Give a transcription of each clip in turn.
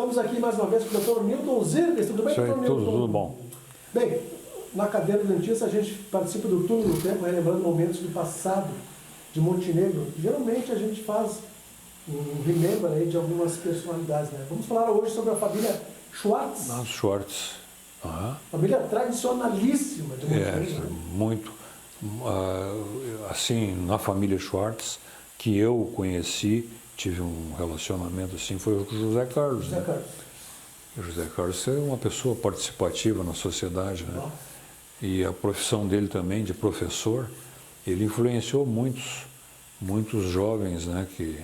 Estamos aqui mais uma vez com o Dr. Newton Zirves. Tudo bem, Isso aí, Dr. Newton? tudo bom. Bem, na cadeira do dentista a gente participa do túnel do tempo, relembrando momentos do passado de Montenegro. Geralmente a gente faz um remember aí de algumas personalidades, né? Vamos falar hoje sobre a família Schwartz. Schwartz. Uhum. Família tradicionalíssima de Montenegro. Muito. Assim, na família Schwartz, que eu conheci, tive um relacionamento assim, foi com o José Carlos. José né? Carlos. O José Carlos é uma pessoa participativa na sociedade, né? E a profissão dele também, de professor, ele influenciou muitos jovens, né, que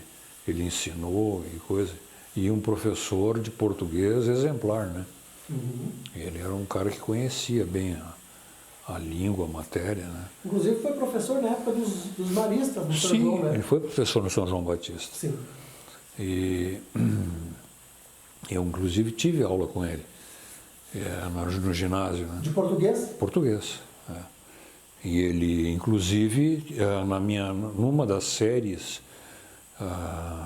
ele ensinou e coisa. E um professor de português exemplar, né? Uhum. Ele era um cara que conhecia bem a língua, a matéria, né? Inclusive foi professor na época dos maristas, no São Sim, João, né? ele foi professor no São João Batista. Sim. E eu, inclusive, tive aula com ele no ginásio, né? De português? Português. E ele, inclusive, numa das séries,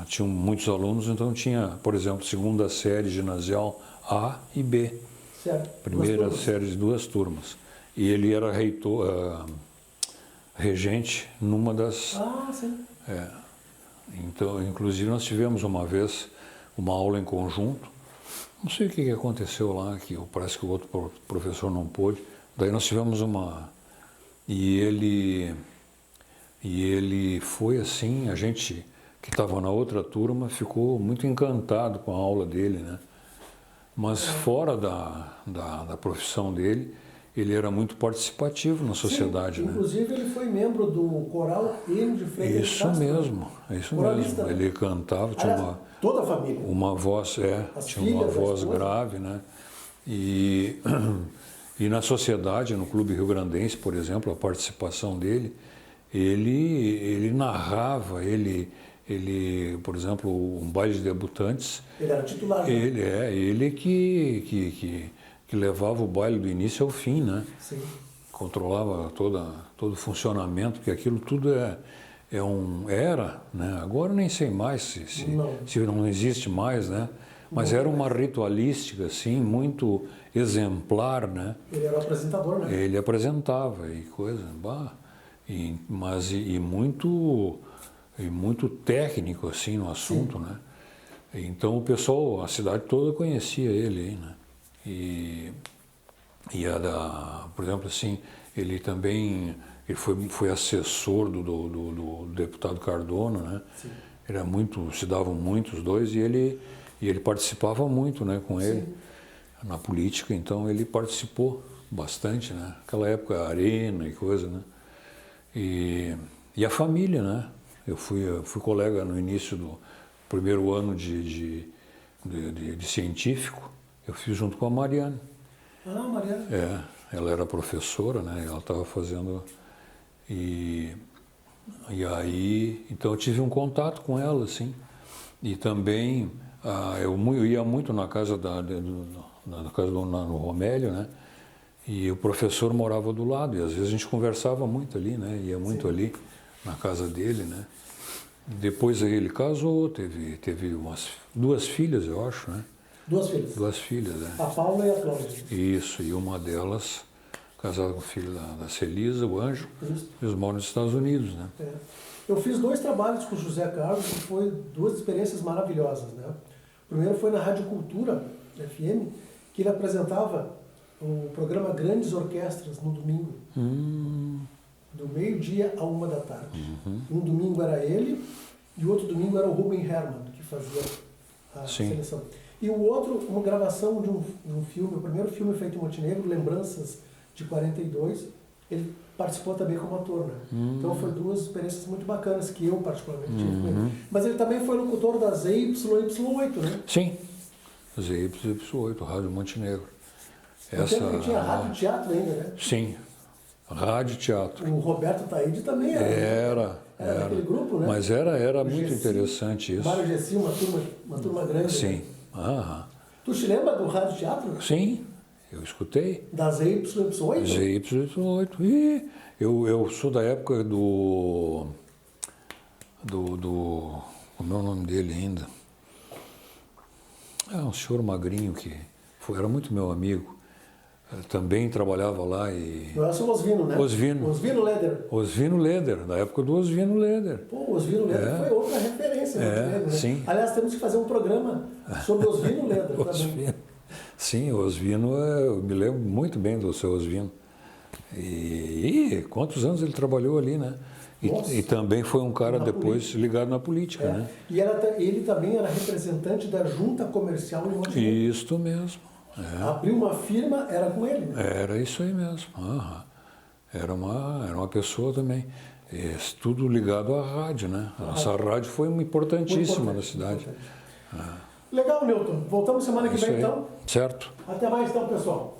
tinham muitos alunos, então tinha, por exemplo, segunda série ginasial A e B. Certo. Primeira série de 2 turmas. E ele era regente numa das... Ah, sim. Então, inclusive, nós tivemos uma vez uma aula em conjunto. Não sei o que aconteceu lá, que parece que o outro professor não pôde. Daí nós tivemos uma... E ele foi assim, a gente que estava na outra turma ficou muito encantado com a aula dele, né? Mas fora da profissão dele, ele era muito participativo na sociedade. Sim, inclusive ele foi membro do coral Hino de Freitas Isso Castro. mesmo, isso Coralista, mesmo. né? Ele cantava, tinha toda a família. uma voz, As tinha uma filhas, a voz esposa. grave, né? E na sociedade, no Clube Rio Grandense, por exemplo, a participação dele, ele narrava, por exemplo, um baile de debutantes. Ele era titular. Né? Ele que levava o baile do início ao fim, né? Sim. Controlava todo o funcionamento, porque aquilo tudo era, né? Agora nem sei mais se não existe mais, né? Mas era uma ritualística, assim, muito exemplar, né? Ele era o apresentador, né? Ele apresentava e coisa, muito técnico, assim, no assunto, né? Então o pessoal, a cidade toda conhecia ele, né? Por exemplo, assim, ele também foi assessor do deputado Cardona, né? Sim. Se davam muito os dois, e ele participava muito, né, com ele. Sim. Na política, então ele participou bastante, né? Naquela época, arena e coisa, né? E a família, né? Eu fui colega no início do primeiro ano de científico, eu fiz junto com a Mariana. Ah, Mariana. Ela era professora, né? Ela estava fazendo... E aí, então eu tive um contato com ela, assim. E também, eu ia muito na casa no Romélio, né? E o professor morava do lado, e às vezes a gente conversava muito ali, né? Ia muito ali na casa dele, né? Depois aí ele casou, teve 2 filhas, eu acho, né? 2 filhas. 2 filhas, né? A Paula e a Cláudia. Isso, e uma delas casada com o filho da Celisa, o Anjo, Isso. eles moram nos Estados Unidos, né? Eu fiz 2 trabalhos com o José Carlos e foi 2 experiências maravilhosas, né? O primeiro foi na Rádio Cultura, FM, que ele apresentava o programa Grandes Orquestras no domingo. Do meio-dia a 1 da tarde. Um domingo era ele e o outro domingo era o Ruben Herman, que fazia a seleção. E o outro, uma gravação de um filme, o primeiro filme feito em Montenegro, Lembranças de 42, ele participou também como ator, né? Então foi 2 experiências muito bacanas que eu particularmente tive com ele. Mas ele também foi locutor da ZYY8, né? Sim, ZYY8, Rádio Montenegro. No tempo que tinha rádio teatro ainda, né? Sim, rádio teatro. O Roberto Taide também era. Era daquele grupo, né? Mas era muito interessante isso. Mário Gessi, uma turma grande. Sim. Né? Tu te lembra do rádio teatro? Sim, eu escutei. Da ZYY8? ZYY8. E eu sou da época do... Como é o nome dele ainda? Um senhor magrinho que era muito meu amigo. Também trabalhava lá e... Não é o Osvino, né? Osvino. Osvino Leder. Osvino Leder, da época do Osvino Leder. Pô, o Osvino Leder foi outra referência. Né? Sim. Aliás, temos que fazer um programa sobre Osvino Leder também. Sim, o Osvino, eu me lembro muito bem do seu Osvino. E quantos anos ele trabalhou ali, né? E também foi um cara depois ligado na política, né? E ele também era representante da Junta Comercial em Monte Negro. Isso mesmo. Abriu uma firma, era com ele. Né? Era isso aí mesmo. Era uma pessoa também. Tudo ligado à rádio, né? A nossa rádio foi importantíssima na cidade. Legal, Newton. Voltamos semana que vem, então. Certo. Até mais, então, pessoal.